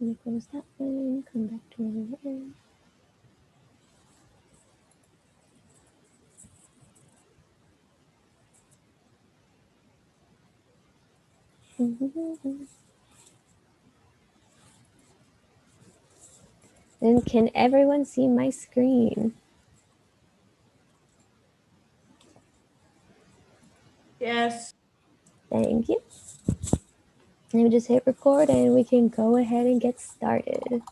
Let me close that one, come back to where we were. And can everyone see my screen? Yes. Thank you. Let me just hit record and we can go ahead and get started.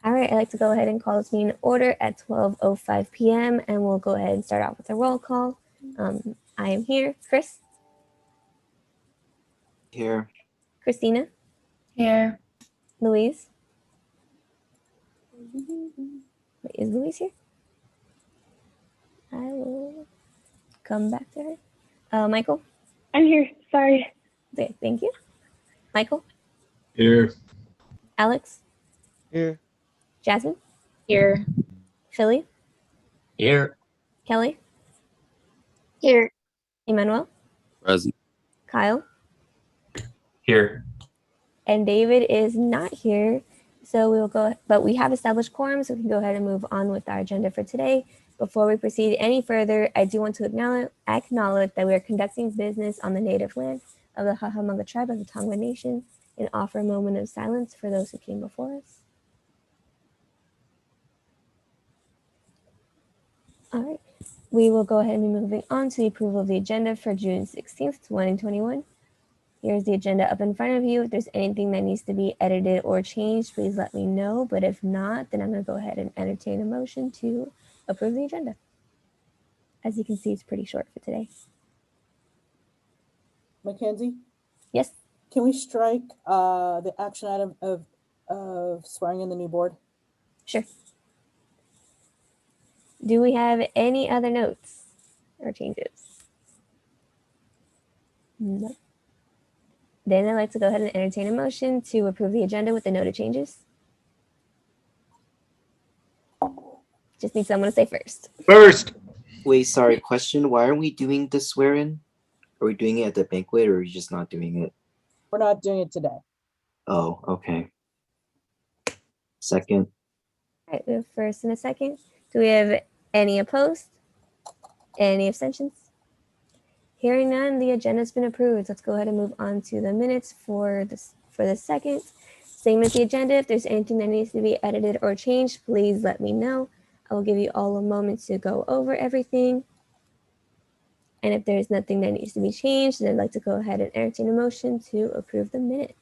All right, I'd like to go ahead and call this meeting in order at 12:05 p.m. and we'll go ahead and start out with a roll call. I am here. Chris? Here. Christina? Here. Louise? Wait, is Louise here? I will come back to her. Michael? I'm here. Sorry. Okay, thank you. Michael? Here. Alex? Here. Jasmine? Here. Philly? Here. Kelly? Here. Emmanuel? Present. Kyle? Here. And David is not here. So we will go, but we have established quorum, so we can go ahead and move on with our agenda for today. Before we proceed any further, I do want to acknowledge that we are conducting business on the native land of the Hahamanga tribe of the Tongva Nation and offer a moment of silence for those who came before us. All right, we will go ahead and be moving on to the approval of the agenda for June 16th, 2021. Here's the agenda up in front of you. If there's anything that needs to be edited or changed, please let me know. But if not, then I'm going to go ahead and entertain a motion to approve the agenda. As you can see, it's pretty short for today. Mackenzie, Yes, can we strike the action item of swearing in the new board? sure. Do we have any other notes or changes? No. Then I'd like to go ahead and entertain a motion to approve the agenda with the noted changes. Just need someone to say first. First. Wait, sorry, question. Why are we doing the swear-in? Are we doing it at the banquet or are you just not doing it? We're not doing it today. Oh, okay. Second. All right, we have first and a second. Do we have any opposed? Any abstentions? Hearing none, the agenda has been approved. Let's go ahead and move on to the minutes for the second. Same as the agenda. If there's anything that needs to be edited or changed, please let me know. I will give you all a moment to go over everything. And if there's nothing that needs to be changed, then I'd like to go ahead and entertain a motion to approve the minutes.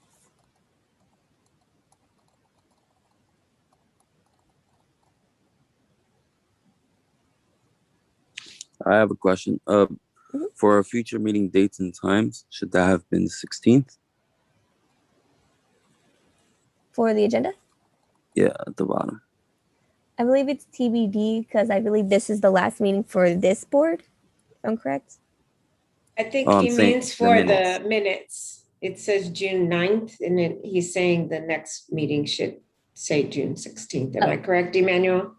I have a question. For our future meeting dates and times, should that have been the 16th? For the agenda? Yeah, at the bottom. I believe it's TBD because I believe this is the last meeting for this board. If I'm correct. I think Oh, he I'm saying means the for minutes. the minutes. It says June 9th, and then he's saying the next meeting should say June 16th. Am I correct, Emmanuel?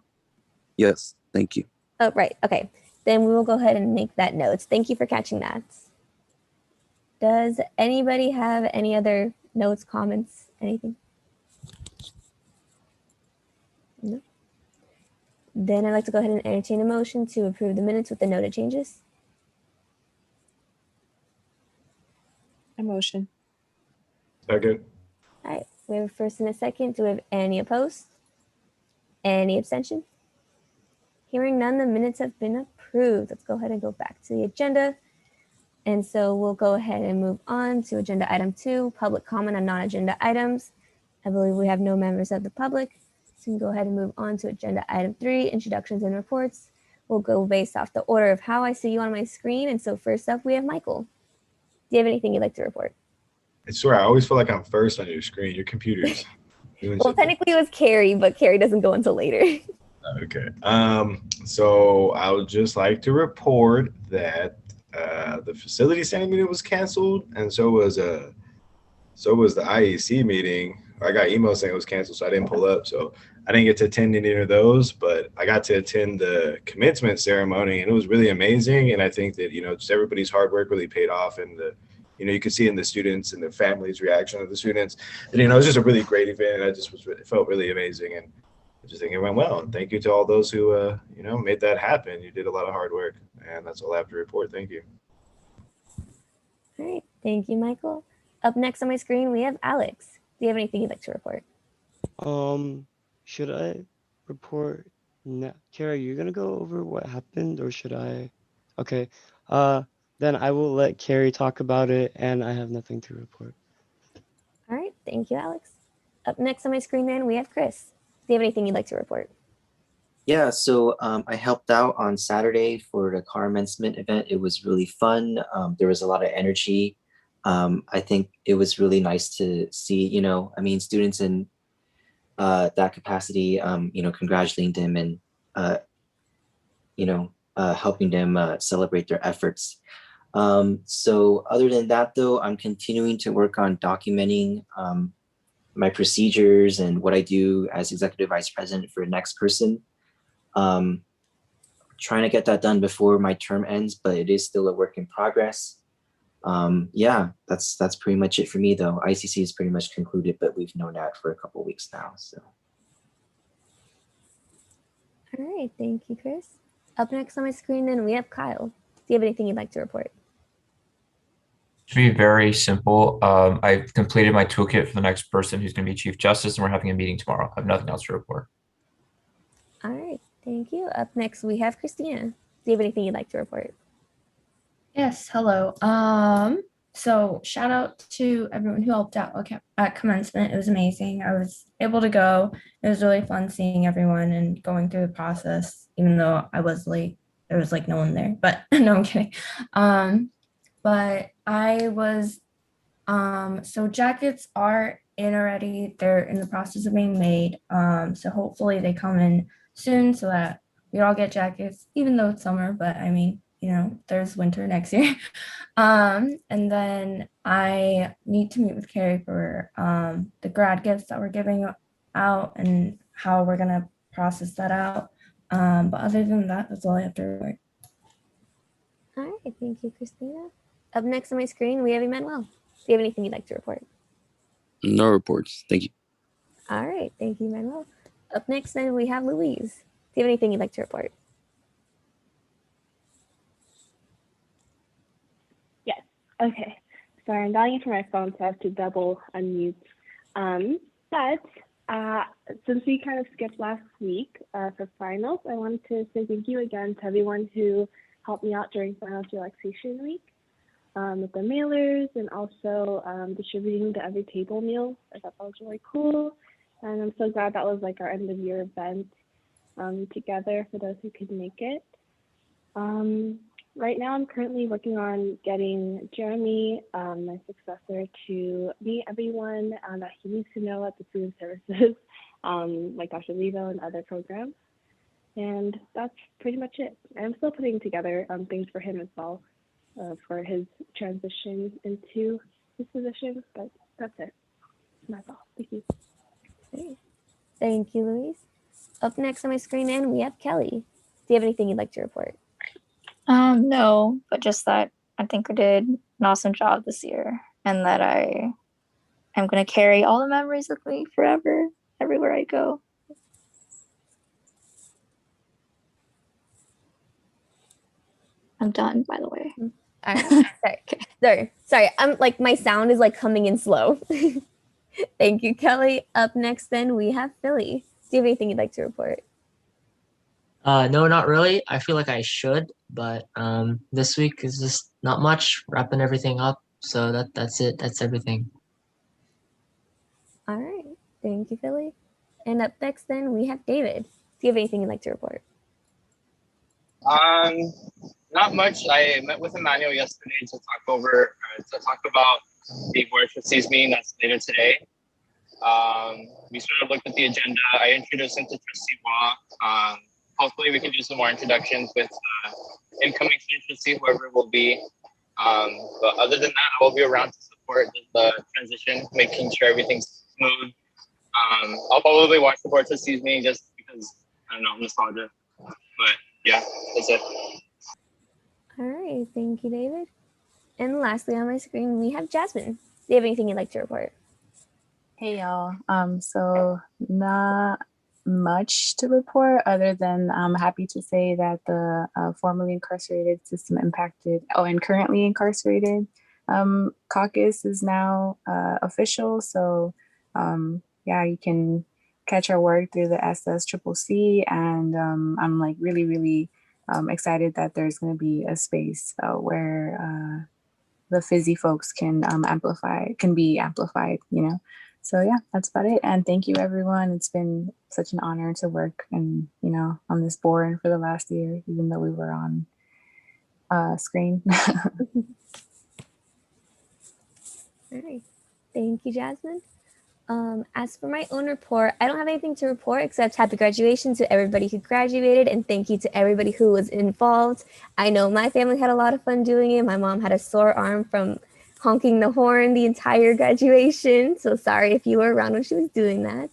Yes, thank you. Oh, right. Okay. Then we will go ahead and make that note. Thank you for catching that. Does anybody have any other notes, comments, anything? No. Then I'd like to go ahead and entertain a motion to approve the minutes with the noted changes. A motion. Second. All right. We have a first and a second. Do we have any opposed? Any abstention? Hearing none, the minutes have been approved. Let's go ahead and go back to the agenda. And so we'll go ahead and move on to agenda item 2, public comment on non-agenda items. I believe we have no members of the public. So we can go ahead and move on to agenda item 3, introductions and reports. We'll go based off the order of how I see you on my screen. And so first up, we have Michael. Do you have anything you'd like to report? I swear, I always feel like I'm first on your screen. Your computer's doing Well, something. technically it was Carrie, but Carrie doesn't go until later. Okay. So I would just like to report that the facility standing meeting was canceled, and so was the IEC meeting. I got emails saying it was canceled, so I didn't pull up. So I didn't get to attend any of those, but I got to attend the commencement ceremony, and it was really amazing. And I think that just everybody's hard work really paid off, and you could see in the students and the families' reaction of the students. And, it was just a really great event. I just felt really amazing. And I just think it went well. And thank you to all those who, made that happen. You did a lot of hard work. And that's all I have to report. Thank you. All right. Thank you, Michael. Up next on my screen, we have Alex. Do you have anything you'd like to report? Should I report now? Kara, you're gonna go over what happened, or should I? Okay. Then I will let Carrie talk about it, and I have nothing to report. All right. Thank you, Alex. Up next on my screen, then, we have Chris. Do you have anything you'd like to report? Yeah, so I helped out on Saturday for the car commencement event. It was really fun. There was a lot of energy. I think it was really nice to see, students in that capacity, congratulating them and, helping them celebrate their efforts. So other than that, though, I'm continuing to work on documenting my procedures and what I do as executive vice president for the next person. Trying to get that done before my term ends, but it is still a work in progress. Yeah, that's pretty much it for me, though. ICC is pretty much concluded, but we've known that for a couple of weeks now. So. All right. Thank you, Chris. Up next on my screen, then, we have Kyle. Do you have anything you'd like to report? Should be very simple. I've completed my toolkit for the next person who's going to be Chief Justice, and we're having a meeting tomorrow. I have nothing else to report. All right. Thank you. Up next, we have Christina. Do you have anything you'd like to report? Yes, hello. So shout out to everyone who helped out at commencement. It was amazing. I was able to go. It was really fun seeing everyone and going through the process, even though I was late. There was like no one there, but no, I'm kidding. But I was, so jackets are in already. They're in the process of being made. So hopefully they come in soon so that we all get jackets, even though it's summer, but I mean, there's winter next year. And then I need to meet with Carrie for the grad gifts that we're giving out and how we're going to process that out. But other than that, that's all I have to report. All right. Thank you, Christina. Up next on my screen, we have Emmanuel. Do you have anything you'd like to report? No reports. Thank you. All right. Thank you, Emmanuel. Up next, then, we have Louise. Do you have anything you'd like to report? Yes. Okay. Sorry, I'm dialing for my phone, so I have to double unmute. But since we kind of skipped last week for finals, I wanted to say thank you again to everyone who helped me out during finals relaxation week with the mailers and also distributing the every table meal. I thought that was really cool. And I'm so glad that was like our end of year event together for those who could make it. Right now, I'm currently working on getting Jeremy, my successor, to meet everyone that he needs to know at the student services, like Dr. Levo and other programs. And that's pretty much it. I'm still putting together things for him as well for his transition into his position, but that's it. That's all. Thank you. Great. Thank you, Louise. Up next on my screen, and we have Kelly. Do you have anything you'd like to report? No, but just that I think I did an awesome job this year and that I am going to carry all the memories with me forever, everywhere I go. I'm done, by the way. All right. Sorry. I'm like, my sound is like coming in slow. Thank you, Kelly. Up next, then, we have Philly. Do you have anything you'd like to report? No, not really. I feel like I should, but this week is just not much, wrapping everything up. So that's it. That's everything. All right. Thank you, Philly. And up next, then, we have David. Do you have anything you'd like to report? Not much. I met with Emmanuel yesterday to talk about the board of trustees meeting that's later today. We sort of looked at the agenda. I introduced him to Trustee Wah. Hopefully we can do some more introductions with incoming student trustee, whoever it will be. But other than that, I will be around to support the transition, making sure everything's smooth. I'll probably watch the board of trustees meeting just because, I don't know, nostalgia. But yeah, that's it. All right. Thank you, David. And lastly on my screen, we have Jasmine. Do you have anything you'd like to report? Hey y'all. So not much to report other than I'm happy to say that the formerly incarcerated system impacted, and currently incarcerated caucus is now official. So yeah, you can catch our work through the SSCCC, and I'm like really excited that there's going to be a space where the fizzy folks can be amplified, you know. So yeah, that's about it. And thank you everyone. It's been such an honor to work and, you know, on this board for the last year, even though we were on screen. All right. Thank you, Jasmine. As for my own report, I don't have anything to report except happy graduation to everybody who graduated, and thank you to everybody who was involved. I know my family had a lot of fun doing it. My mom had a sore arm from honking the horn the entire graduation, so sorry if you were around when she was doing that.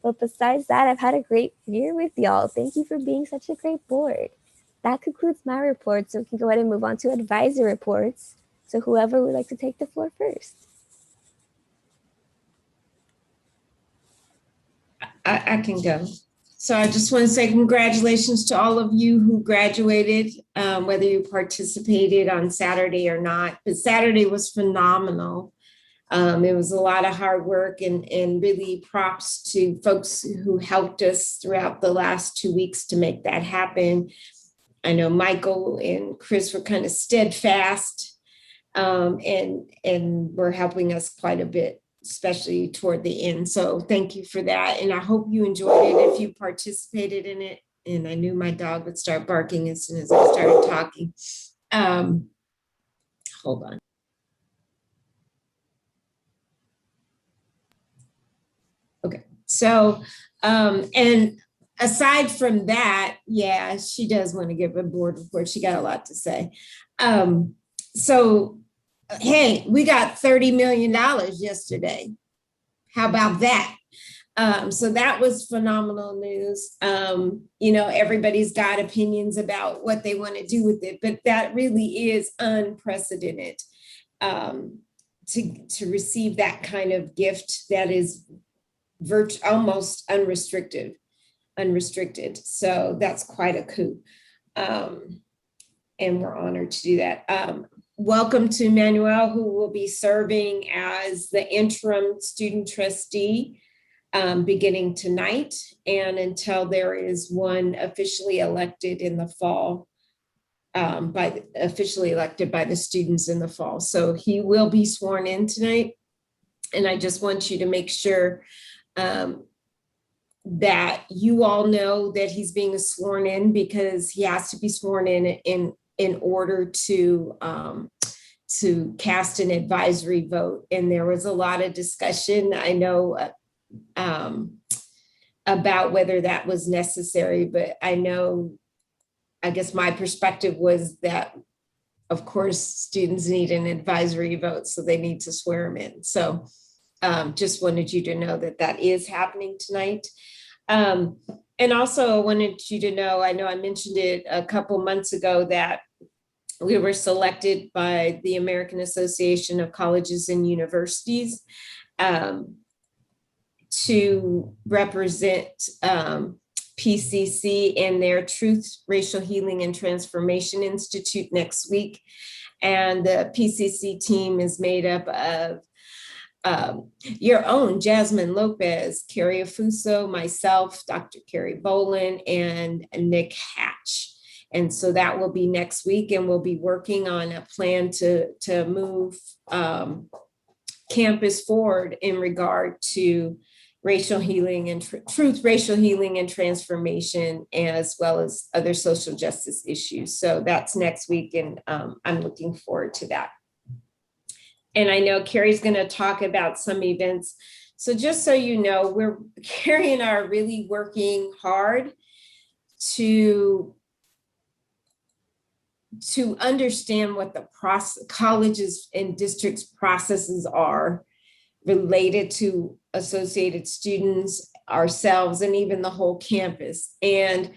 But besides that, I've had a great year with y'all. Thank you for being such a great board. That concludes my report, so we can go ahead and move on to advisor reports. So whoever would like to take the floor first. I can go. So I just want to say congratulations to all of you who graduated, whether you participated on Saturday or not. But Saturday was phenomenal. It was a lot of hard work, and really props to folks who helped us throughout the last 2 weeks to make that happen. I know Michael and Chris were kind of steadfast and were helping us quite a bit, especially toward the end. So thank you for that. And I hope you enjoyed it if you participated in it. And I knew my dog would start barking as soon as I started talking. Hold on. Okay, so, and aside from that, yeah, she does want to give a board report. She got a lot to say. So, hey, we got $30 million yesterday. How about that? So that was phenomenal news. You know, everybody's got opinions about what they want to do with it, but that really is unprecedented to receive that kind of gift that is almost unrestricted. So that's quite a coup. And we're honored to do that. Welcome to Manuel, who will be serving as the interim student trustee beginning tonight and until there is one officially elected in the fall, officially elected by the students in the fall. So he will be sworn in tonight. And I just want you to make sure that you all know that he's being sworn in, because he has to be sworn in order to cast an advisory vote. And there was a lot of discussion, I know, about whether that was necessary, but I guess my perspective was that, of course, students need an advisory vote, so they need to swear him in. So just wanted you to know that that is happening tonight. And also I wanted you to know, I know I mentioned it a couple months ago, that we were selected by the American Association of Colleges and Universities to represent PCC in their Truth, Racial Healing and Transformation Institute next week. And the PCC team is made up of your own Jasmine Lopez, Carrie Afuso, myself, Dr. Carrie Bolin, and Nick Hatch. And so that will be next week, and we'll be working on a plan to move campus forward in regard to racial healing and truth, racial healing and transformation, as well as other social justice issues. So that's next week, and I'm looking forward to that. And I know Carrie's going to talk about some events. So just so you know, Carrie and I are really working hard to understand what the colleges and districts processes are related to associated students, ourselves, and even the whole campus. And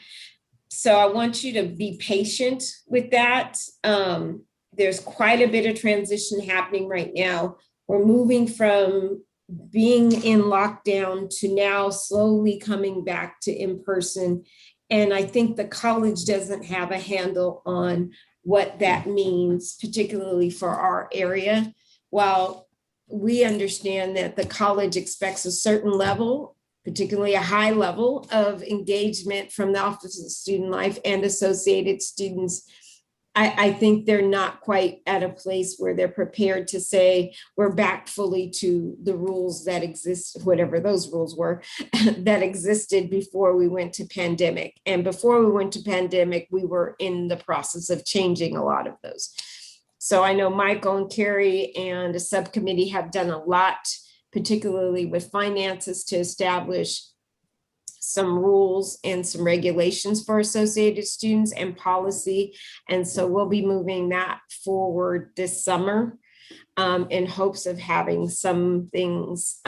so I want you to be patient with that. there's quite a bit of transition happening right now. We're moving from being in lockdown to now slowly coming back to in-person. And I think the college doesn't have a handle on what that means, particularly for our area. While we understand that the college expects a certain level, particularly a high level of engagement from the Office of Student Life and associated students, I think they're not quite at a place where they're prepared to say we're back fully to the rules that exist, whatever those rules were, that existed before we went to pandemic. And before we went to pandemic, we were in the process of changing a lot of those. So I know Michael and Carrie and a subcommittee have done a lot, particularly with finances, to establish some rules and some regulations for associated students and policy. And so we'll be moving that forward this summer in hopes of having some things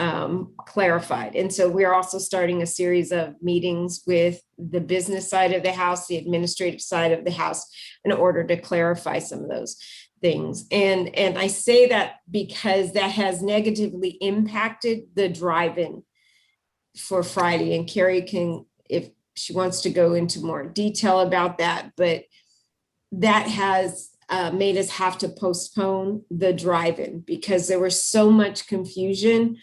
clarified. And so we're also starting a series of meetings with the business side of the house, the administrative side of the house, in order to clarify some of those things. And I say that because that has negatively impacted the drive-in for Friday, and Carrie can, if she wants to go into more detail about that, but that has made us have to postpone the drive-in because there was so much confusion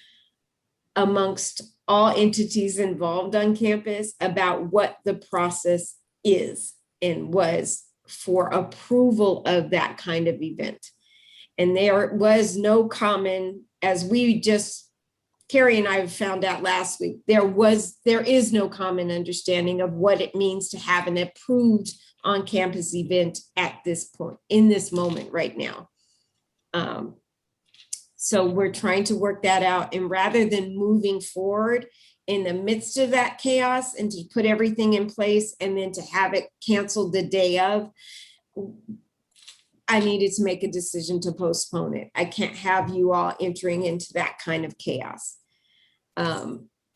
amongst all entities involved on campus about what the process is and was for approval of that kind of event. And there was no common, as we just, Carrie and I found out last week, there is no common understanding of what it means to have an approved on-campus event at this point, in this moment right now. So we're trying to work that out. And rather than moving forward in the midst of that chaos and to put everything in place and then to have it canceled the day of, I needed to make a decision to postpone it. I can't have you all entering into that kind of chaos.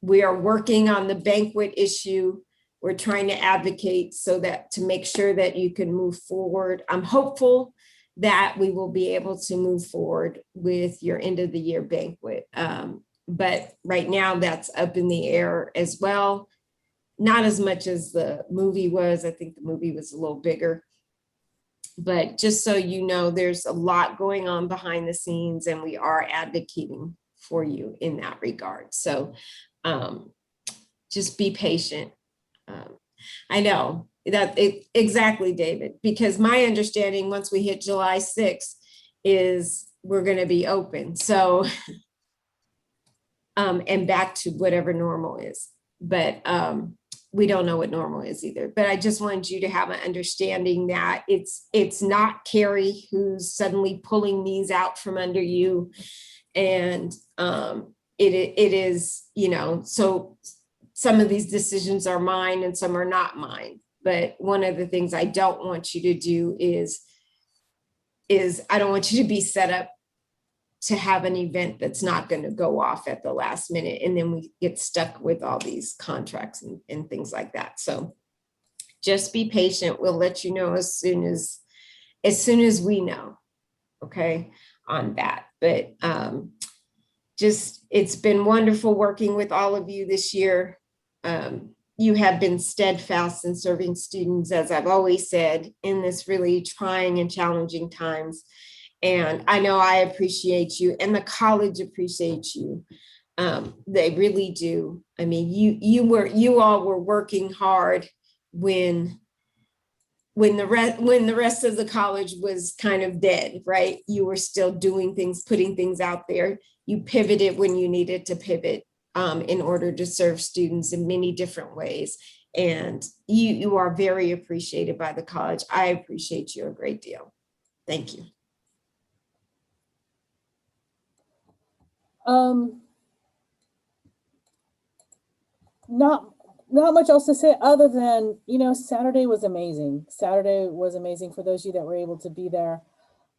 We are working on the banquet issue. We're trying to advocate so that to make sure that you can move forward. I'm hopeful that we will be able to move forward with your end of the year banquet. But right now that's up in the air as well. Not as much as the movie was. I think the movie was a little bigger. But just so you know, there's a lot going on behind the scenes and we are advocating for you in that regard. So just be patient. I know that exactly, David, because my understanding once we hit July 6th is we're going to be open. So, and back to whatever normal is. But we don't know what normal is either. But I just wanted you to have an understanding that it's not Carrie who's suddenly pulling these out from under you. And it is, you know, so some of these decisions are mine and some are not mine. But one of the things I don't want you to do is I don't want you to be set up to have an event that's not going to go off at the last minute. And then we get stuck with all these contracts and things like that. So just be patient. We'll let you know as soon as we know, okay, on that. But just, it's been wonderful working with all of you this year. You have been steadfast in serving students, as I've always said, in this really trying and challenging times. And I know I appreciate you and the college appreciates you. They really do. I mean, you all were working hard when the rest of the college was kind of dead, right? You were still doing things, putting things out there. You pivoted when you needed to pivot in order to serve students in many different ways. And you are very appreciated by the college. I appreciate you a great deal. Thank you. Not much else to say other than, you know, Saturday was amazing. Saturday was amazing for those of you that were able to be there.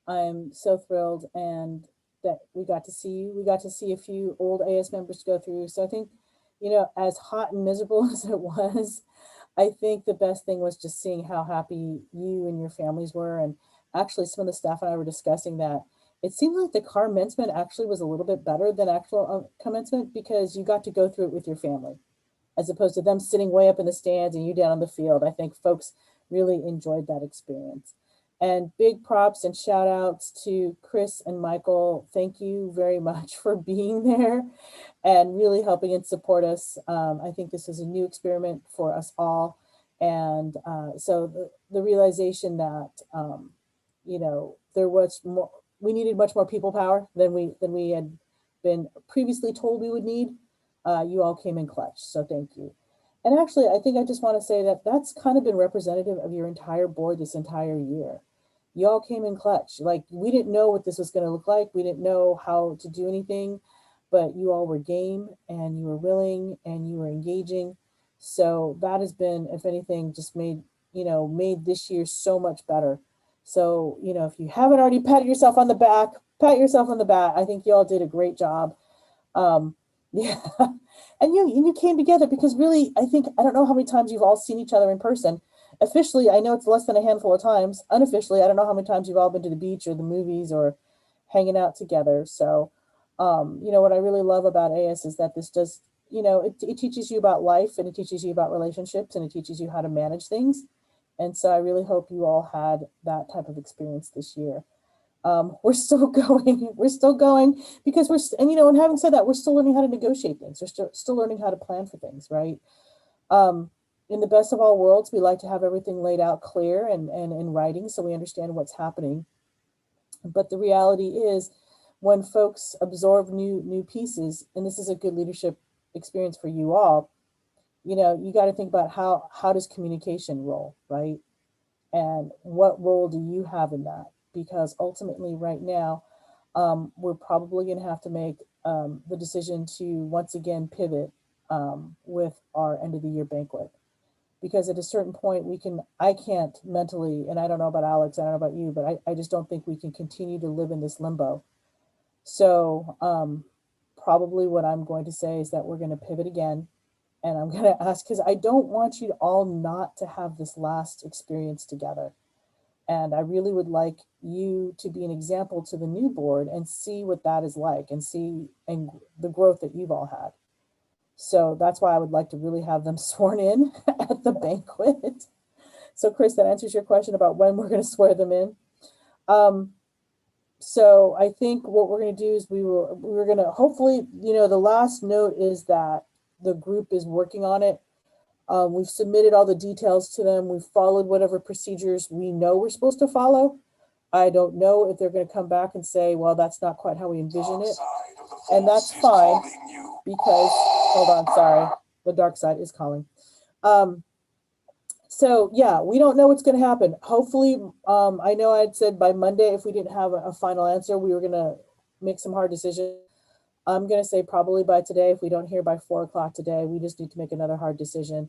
I'm so thrilled and that we got to see you. We got to see a few old AS members go through. So I think, you know, as hot and miserable as it was, I think the best thing was just seeing how happy you and your families were and actually some of the staff and I were discussing that it seemed like the commencement actually was a little bit better than actual commencement because you got to go through it with your family as opposed to them sitting way up in the stands and you down on the field. I think folks really enjoyed that experience. And big props and shout outs to Chris and Michael. Thank you very much for being there and really helping and support us. I think this is a new experiment for us all. And so the realization that, you know, there was more, we needed much more people power than we had been previously told we would need. You all came in clutch, so thank you. And actually, I think I just want to say that that's kind of been representative of your entire board this entire year. You all came in clutch. Like, we didn't know what this was going to look like. We didn't know how to do anything, but you all were game and you were willing and you were engaging. So that has been, if anything, just made this year so much better. So, you know, if you haven't already patted yourself on the back, pat yourself on the back. I think you all did a great job. Yeah, and you came together because really, I don't know how many times you've all seen each other in person. Officially, I know it's less than a handful of times. Unofficially, I don't know how many times you've all been to the beach or the movies or hanging out together. So, you know, what I really love about AS is that this does, you know, it teaches you about life and it teaches you about relationships and it teaches you how to manage things. And so I really hope you all had that type of experience this year. We're still going because and you know, and having said that, we're still learning how to negotiate things. We're still learning how to plan for things, right? In the best of all worlds, we like to have everything laid out clear and in writing so we understand what's happening. But the reality is when folks absorb new pieces, and this is a good leadership experience for you all, you know, you got to think about how does communication roll, right? And what role do you have in that? Because ultimately right now, we're probably going to have to make the decision to once again pivot with our end of the year banquet. Because at a certain point I can't mentally, and I don't know about Alex, I don't know about you, but I just don't think we can continue to live in this limbo. So probably what I'm going to say is that we're going to pivot again. And I'm going to ask, because I don't want you all not to have this last experience together. And I really would like you to be an example to the new board and see what that is like and see and the growth that you've all had. So that's why I would like to really have them sworn in at the banquet. So Chris, that answers your question about when we're going to swear them in. So I think what we're going to do is we're going to hopefully, you know, the last note is that the group is working on it. We've submitted all the details to them. We've followed whatever procedures we know we're supposed to follow. I don't know if they're going to come back and say, well, that's not quite how we envision it. And that's fine because, hold on, sorry, the dark side is calling. So yeah, we don't know what's going to happen. Hopefully, I know I'd said by Monday, if we didn't have a final answer, we were going to make some hard decisions. I'm going to say probably by today, if we don't hear by 4 o'clock today, we just need to make another hard decision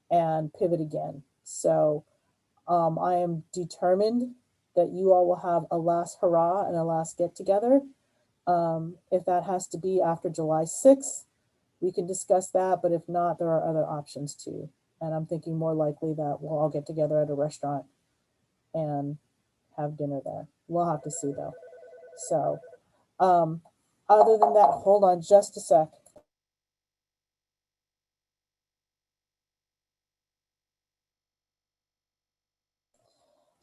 and pivot again. So I am determined that you all will have a last hurrah and a last get together. If that has to be after July 6th, we can discuss that. But if not, there are other options too. And I'm thinking more likely that we'll all get together at a restaurant and have dinner there. We'll have to see though. So other than that, hold on just a sec.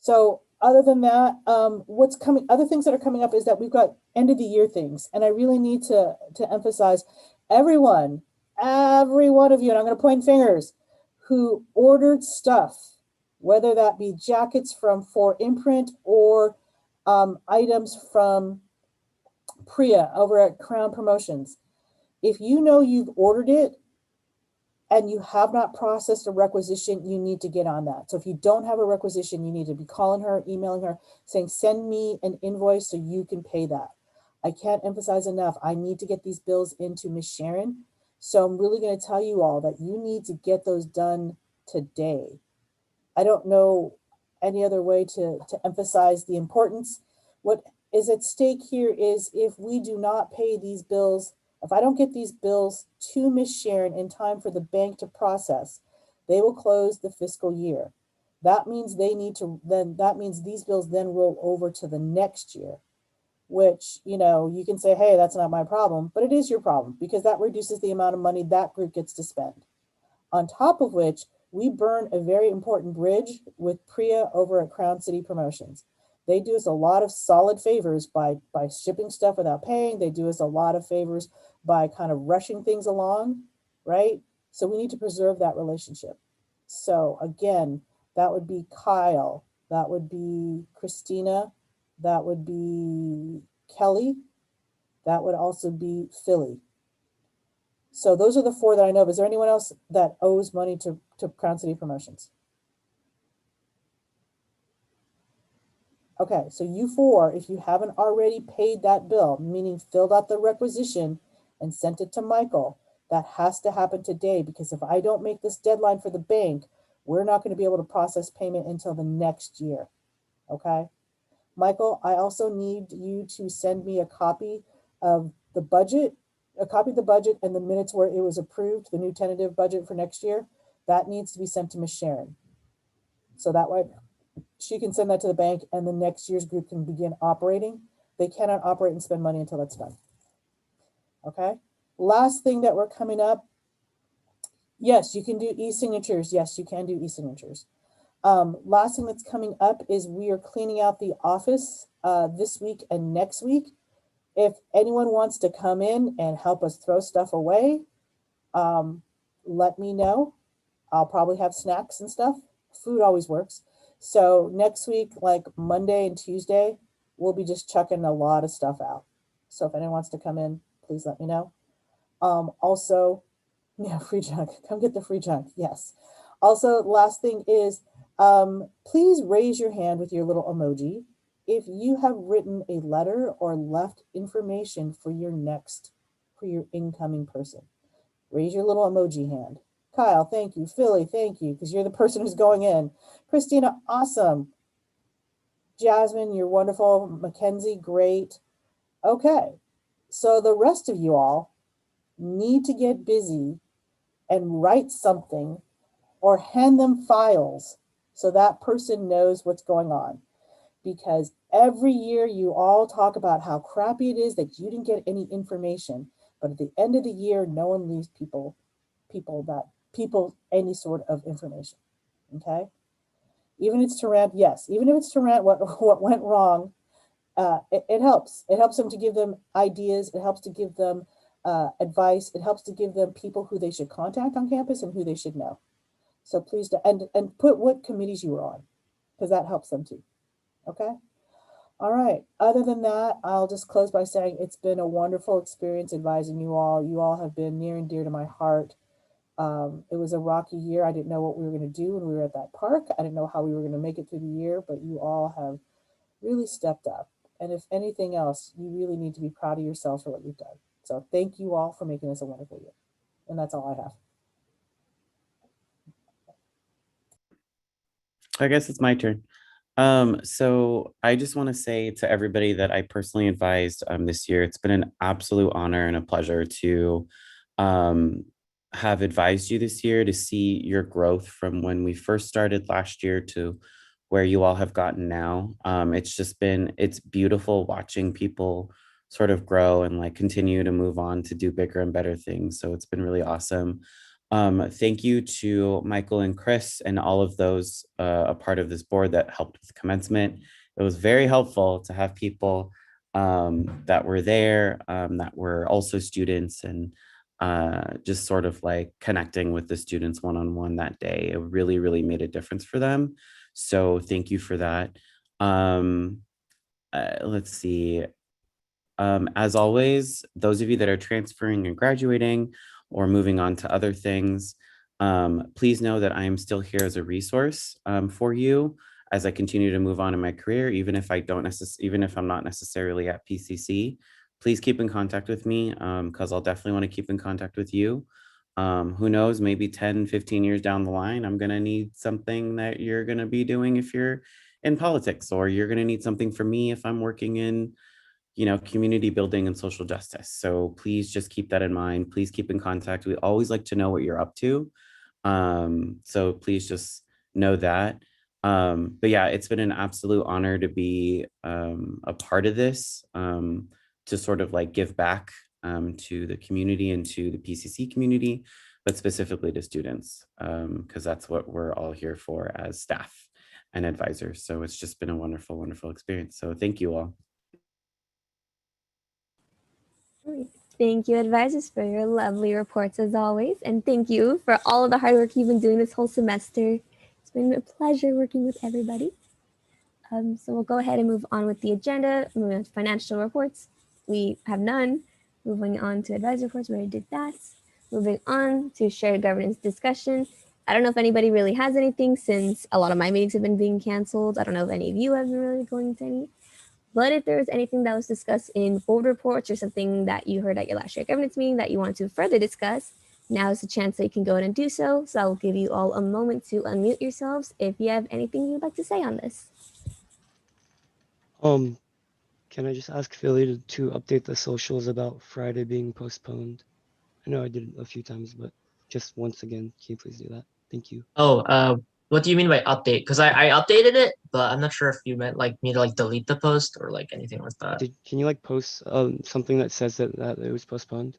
So other than that, what's coming, other things that are coming up is that we've got end of the year things. And I really need to emphasize every one of you, and I'm going to point fingers, who ordered stuff, whether that be jackets for Imprint or items from Priya over at Crown Promotions. If you know you've ordered it and you have not processed a requisition, you need to get on that. So if you don't have a requisition, you need to be calling her, emailing her, saying, send me an invoice so you can pay that. I can't emphasize enough. I need to get these bills into Miss Sharon. So I'm really going to tell you all that you need to get those done today. I don't know any other way to emphasize the importance. What is at stake here is if we do not pay these bills, if I don't get these bills to Miss Sharon in time for the bank to process, they will close the fiscal year. That means that means these bills then roll over to the next year, which, you can say, hey, that's not my problem, but it is your problem because that reduces the amount of money that group gets to spend. On top of which, we burn a very important bridge with Priya over at Crown City Promotions. They do us a lot of solid favors by shipping stuff without paying. They do us a lot of favors by kind of rushing things along, right? So we need to preserve that relationship. So again, that would be Kyle, that would be Christina, that would be Kelly, that would also be Philly. So those are the four that I know of. Is there anyone else that owes money to Crown City Promotions? Okay, so you four, if you haven't already paid that bill, meaning filled out the requisition and sent it to Michael, that has to happen today, because if I don't make this deadline for the bank, we're not going to be able to process payment until the next year. Okay, Michael, I also need you to send me a copy of the budget, and the minutes where it was approved, the new tentative budget for next year. That needs to be sent to Ms. Sharon. So that way she can send that to the bank and the next year's group can begin operating. They cannot operate and spend money until that's done. Okay. Last thing that we're coming up. Yes, you can do e-signatures. Yes, you can do e-signatures. Last thing that's coming up is we are cleaning out the office this week and next week. If anyone wants to come in and help us throw stuff away, let me know. I'll probably have snacks and stuff. Food always works. So next week, like Monday and Tuesday, we'll be just chucking a lot of stuff out. So if anyone wants to come in, please let me know. Also, yeah, free junk. Come get the free junk. Yes. Also, last thing is, please raise your hand with your little emoji if you have written a letter or left information for your incoming person. Raise your little emoji hand. Kyle, thank you. Philly, thank you, because you're the person who's going in. Christina, awesome. Jasmine, you're wonderful. Mackenzie, great. Okay, so the rest of you all need to get busy and write something or hand them files so that person knows what's going on. Because every year you all talk about how crappy it is that you didn't get any information, but at the end of the year, no one leaves people any sort of information. Okay, even if it's to rant, yes, even if it's to rant what went wrong, it helps. It helps them to give them ideas. It helps to give them advice. It helps to give them people who they should contact on campus and who they should know. So please do, and put what committees you were on, because that helps them too. Okay. All right. Other than that, I'll just close by saying it's been a wonderful experience advising you all. You all have been near and dear to my heart. It was a rocky year. I didn't know what we were going to do when we were at that park. I didn't know how we were going to make it through the year, but you all have really stepped up. And if anything else, you really need to be proud of yourselves for what you've done. So thank you all for making this a wonderful year. And that's all I have. I guess it's my turn. So I just want to say to everybody that I personally advised this year, it's been an absolute honor and a pleasure to have advised you this year, to see your growth from when we first started last year to where you all have gotten now. It's beautiful watching people sort of grow and like continue to move on to do bigger and better things. So it's been really awesome. Thank you to Michael and Chris and all of those a part of this board that helped with commencement. It was very helpful to have people that were there, that were also students, and just sort of like connecting with the students one-on-one that day. It really, really made a difference for them. So thank you for that. Let's see. As always, those of you that are transferring and graduating or moving on to other things, please know that I am still here as a resource for you as I continue to move on in my career, even if I'm not necessarily at PCC. Please keep in contact with me, because I'll definitely want to keep in contact with you. Who knows, maybe 10, 15 years down the line, I'm going to need something that you're going to be doing if you're in politics, or you're going to need something from me if I'm working in community building and social justice. So please just keep that in mind. Please keep in contact. We always like to know what you're up to. So please just know that. But yeah, it's been an absolute honor to be a part of this, to sort of like give back to the community and to the PCC community, but specifically to students, because that's what we're all here for as staff and advisors. So it's just been a wonderful, wonderful experience. So thank you all. Thank you, advisors, for your lovely reports as always. And thank you for all of the hard work you've been doing this whole semester. It's been a pleasure working with everybody. So we'll go ahead and move on with the agenda. Moving on to financial reports. We have none. Moving on to advisor reports, we already did that. Moving on to shared governance discussion. I don't know if anybody really has anything since a lot of my meetings have been being canceled. I don't know if any of you have been really going to any. But if there was anything that was discussed in board reports or something that you heard at your last shared governance meeting that you want to further discuss, now is the chance that you can go ahead and do so. So I will give you all a moment to unmute yourselves if you have anything you'd like to say on this. Can I just ask Philly to update the socials about Friday being postponed? I know I did it a few times, but just once again, can you please do that? Thank you. Oh, what do you mean by update? Because I updated it, but I'm not sure if you meant like me to like delete the post or like anything like that. Can you like post something that says that it was postponed?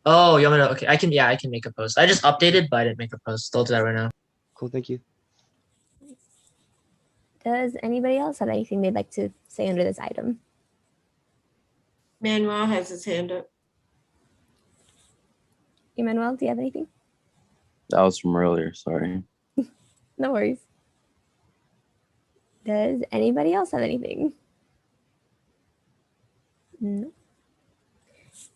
Oh, you want me to? Okay, I can make a post. I just updated, but I didn't make a post. I'll do that right now. Cool, thank you. Does anybody else have anything they'd like to say under this item? Manuel has his hand up. Emmanuel, do you have anything? That was from earlier, sorry. No worries. Does anybody else have anything? No.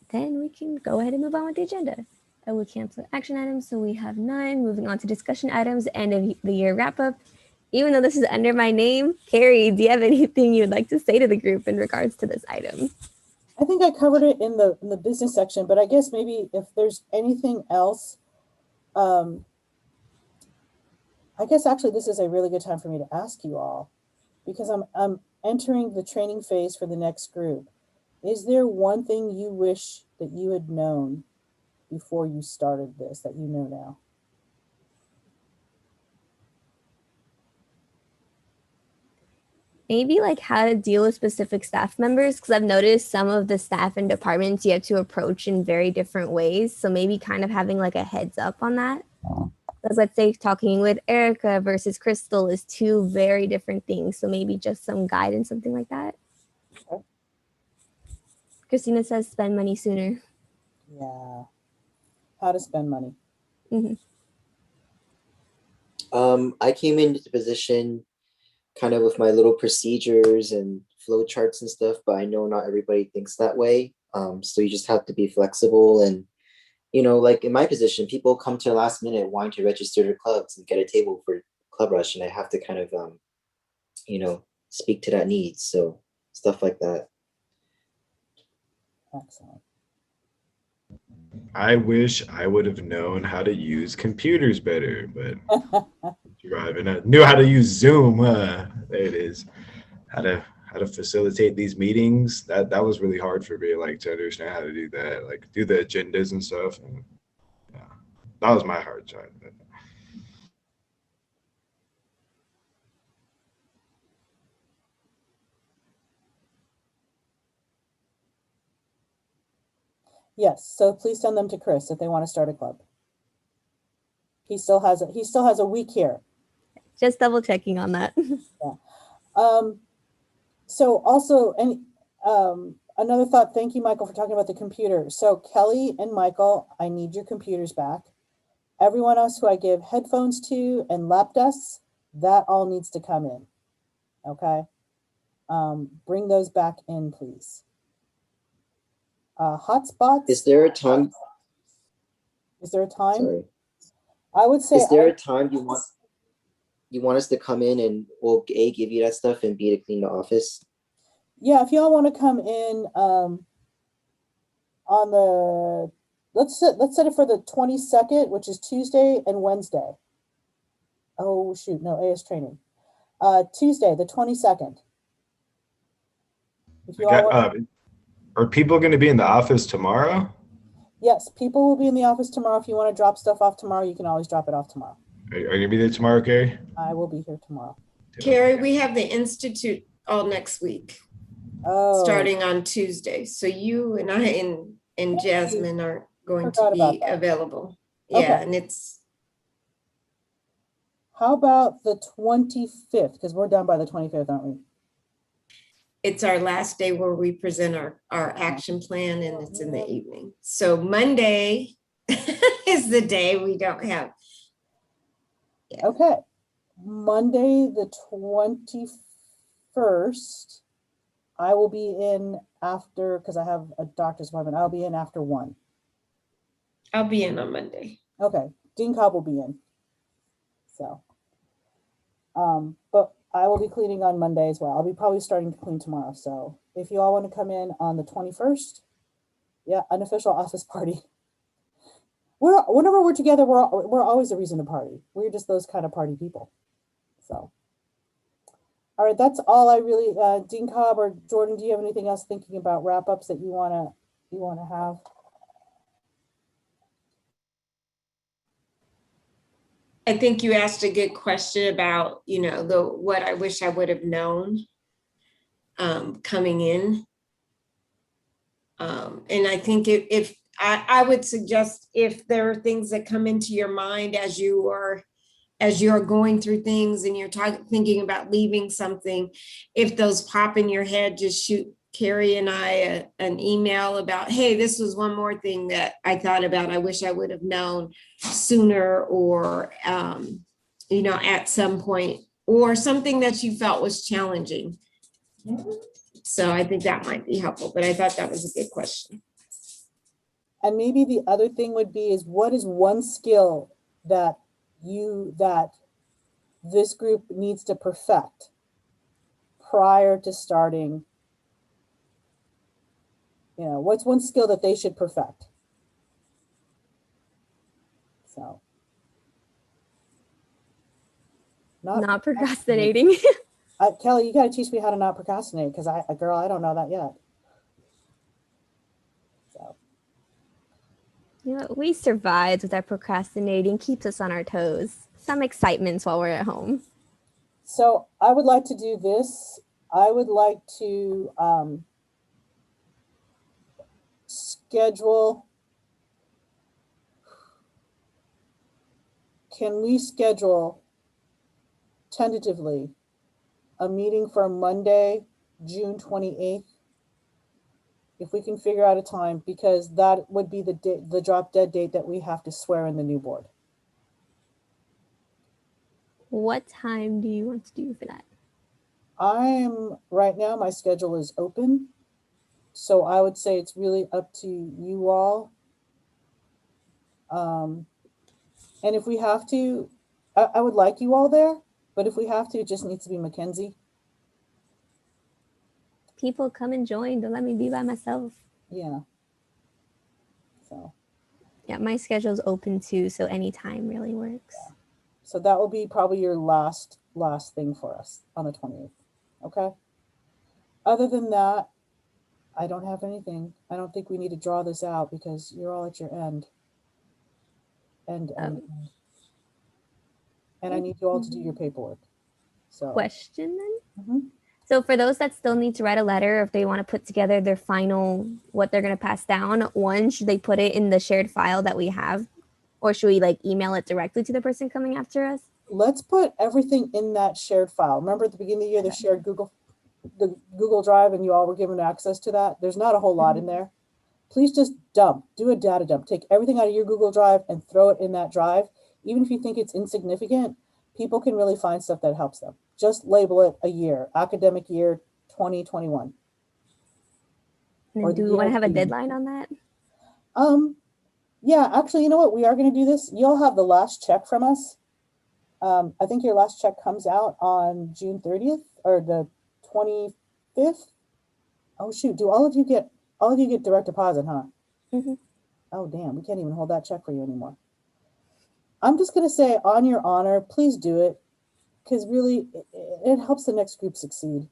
Then we can go ahead and move on with the agenda. I will cancel action items, so we have none. Moving on to discussion items, end of the year wrap up. Even though this is under my name, Carrie, do you have anything you'd like to say to the group in regards to this item? I think I covered it in the business section, but I guess maybe if there's anything else, I guess actually this is a really good time for me to ask you all, because I'm entering the training phase for the next group. Is there one thing you wish that you had known before you started this that you know now? Maybe like how to deal with specific staff members, because I've noticed some of the staff and departments you have to approach in very different ways. So maybe kind of having like a heads up on that. Because let's say talking with Erica versus Crystal is two very different things. So maybe just some guidance, something like that. Okay. Christina says spend money sooner. Yeah. How to spend money. Mm-hmm. I came into the position kind of with my little procedures and flow charts and stuff, but I know not everybody thinks that way. So you just have to be flexible. And, you know, like in my position, people come to the last minute wanting to register their clubs and get a table for Club Rush. And I have to kind of, you know, speak to that need. So stuff like that. Excellent. I wish I would have known how to use computers better, but I knew how to use Zoom. There it is. How to facilitate these meetings. That was really hard for me, like to understand how to do that, like do the agendas and stuff. And, yeah, that was my hard time. Yes, so please send them to Chris if they want to start a club. He still has a week here. Just double checking on that. Yeah. So also, another thought. Thank you, Michael, for talking about the computer. So Kelly and Michael, I need your computers back. Everyone else who I give headphones to and lap desks, that all needs to come in. Okay. Bring those back in, please. Hotspots. Is there a time? Is there a time? Sorry. I would say. Is there a time you want us to come in and we'll A, give you that stuff, and B, to clean the office? Yeah, if y'all want to come in on the let's set it for the 22nd, which is Tuesday and Wednesday. Oh shoot, no, AS training. Tuesday, the 22nd. If you all want are people going to be in the office tomorrow? Yes, people will be in the office tomorrow. If you want to drop stuff off tomorrow, you can always drop it off tomorrow. Are you going to be there tomorrow, Gary? I will be here tomorrow. Carrie, we have the Institute all next week, Oh, starting on Tuesday. So you and I and Jasmine are going to Forgot about be that. available. Okay. Yeah, and it's how about the 25th? Because we're done by the 25th, aren't we? it's our last day where we present our action plan, and it's in the evening. So Monday is the day we don't have. Yeah. Okay. Monday, the 21st, I will be in after, because I have a doctor's appointment. I'll be in after 1. I'll be in on Monday. Okay. Dean Cobb will be in. So, but I will be cleaning on Monday as well. I'll be probably starting to clean tomorrow. So if you all want to come in on the 21st, yeah, unofficial office party. Whenever we're together, we're always a reason to party. We're just those kind of party people. So, all right, that's all I really. Dean Cobb or Jordan, do you have anything else thinking about wrap ups that you wanna have? I think you asked a good question about, what I wish I would have known coming in. And I think if I would suggest, if there are things that come into your mind as you're going through things and you're thinking about leaving something, if those pop in your head, just shoot Carrie and I an email about, hey, this was one more thing that I thought about. I wish I would have known sooner, or, at some point, or something that you felt was challenging. So I think that might be helpful, but I thought that was a good question. And maybe the other thing would be is, what is one skill that this group needs to perfect prior to starting? What's one skill that they should perfect? So, not procrastinating. Kelly, you got to teach me how to not procrastinate, because I don't know that yet. So, We survived with our procrastinating, keeps us on our toes. Some excitements while we're at home. So I would like to do this. I would like to schedule. Can we schedule tentatively a meeting for Monday, June 28th? If we can figure out a time, because that would be the drop dead date that we have to swear in the new board. What time do you want to do for that? Right now, my schedule is open. So I would say it's really up to you all. And if we have to, I would like you all there, but if we have to, it just needs to be Mackenzie. People come and join. Don't let me be by myself. Yeah. So. Yeah, my schedule's open too, so anytime really works. Yeah. So that will be probably your last thing for us on the 28th. Okay. Other than that, I don't have anything. I don't think we need to draw this out, because you're all at your end. And I need you all to do your paperwork. So. Question then? Mm-hmm. So for those that still need to write a letter, if they want to put together their final, what they're going to pass down, should they put it in the shared file that we have? Or should we email it directly to the person coming after us? Let's put everything in that shared file. Remember at the beginning of the year, the shared Google Drive, and you all were given access to that? There's not a whole lot in there. Please just do a data dump. Take everything out of your Google Drive and throw it in that drive. Even if you think it's insignificant, people can really find stuff that helps them. Just label it a year, academic year 2021. And do we want to have a deadline on that? Yeah, actually, you know what? We are going to do this. You'll have the last check from us. I think your last check comes out on June 30th or the 25th. Oh shoot! Do all of you get direct deposit, huh? Mm-hmm. Oh damn! We can't even hold that check for you anymore. I'm just going to say, on your honor, please do it, because really it helps the next group succeed.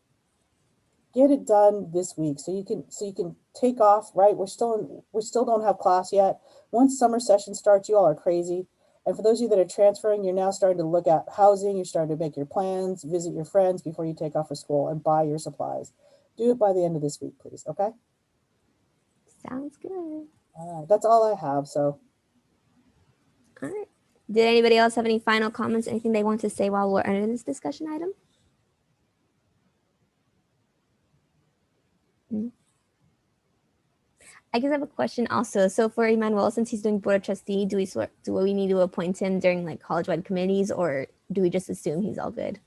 Get it done this week so you can take off, right? We still don't have class yet. Once summer session starts, you all are crazy. And for those of you that are transferring, you're now starting to look at housing, you're starting to make your plans, visit your friends before you take off for school, and buy your supplies. Do it by the end of this week, please, okay? Sounds good. All right, that's all I have, so. All right. Did anybody else have any final comments, anything they want to say while we're under this discussion item? I guess I have a question also. So for Emmanuel, since he's doing board of trustee, do we need to appoint him during like college-wide committees, or do we just assume he's all good?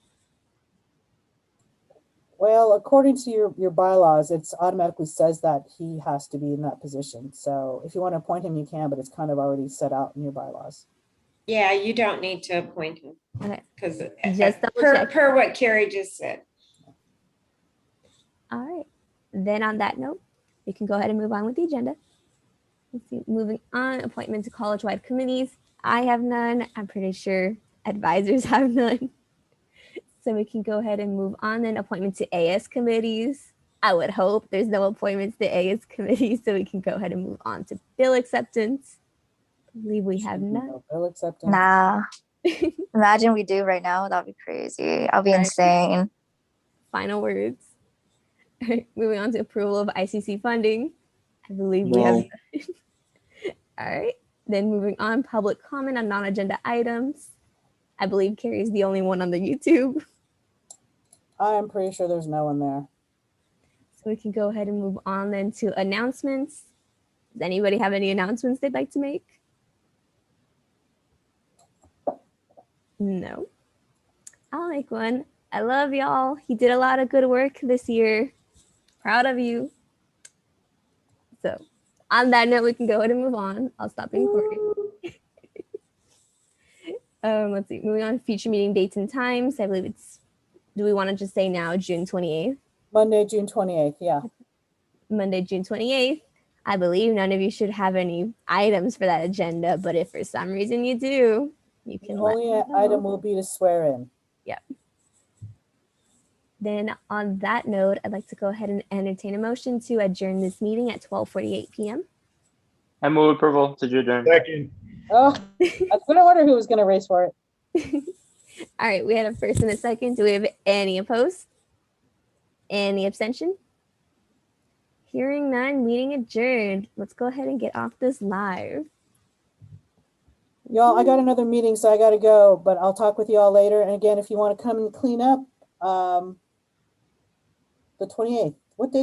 Well, according to your bylaws, it's automatically says that he has to be in that position. So if you want to appoint him, you can, but it's kind of already set out in your bylaws. Yeah, you don't need to appoint him. Okay. Because Just double check. per what Carrie just said. All right. Then on that note, we can go ahead and move on with the agenda. Let's see, moving on, appointment to college-wide committees. I have none. I'm pretty sure advisors have none. So we can go ahead and move on. Then appointment to AS committees. I would hope there's no appointments to AS committees, so we can go ahead and move on to bill acceptance. I believe we have none. No bill acceptance. Nah. Imagine we do right now. That'd be crazy. I'll be insane. Final words. Moving on to approval of ICC funding. I believe we have. All right. Then moving on, public comment on non-agenda items. I believe Carrie's the only one on the YouTube. I'm pretty sure there's no one there. So we can go ahead and move on then to announcements. Does anybody have any announcements they'd like to make? No. I'll make one. I love y'all. He did a lot of good work this year. Proud of you. So on that note, we can go ahead and move on. I'll stop recording. Let's see. Moving on to future meeting dates and times. I believe it's, do we want to just say now June 28th? Monday, June 28th, yeah. Monday, June 28th. I believe none of you should have any items for that agenda, but if for some reason you do, you can The let only me know. item will be to swear in. Yep. Then on that note, I'd like to go ahead and entertain a motion to adjourn this meeting at 12:48 p.m. I move approval to adjourn. Second. Oh, I was going to wonder who was going to race for it. All right, we had a first and a second. Do we have any opposed? Any abstention? Hearing none, meeting adjourned. Let's go ahead and get off this live. Y'all, I got another meeting, so I got to go, but I'll talk with y'all later. And again, if you want to come and clean up, the 28th.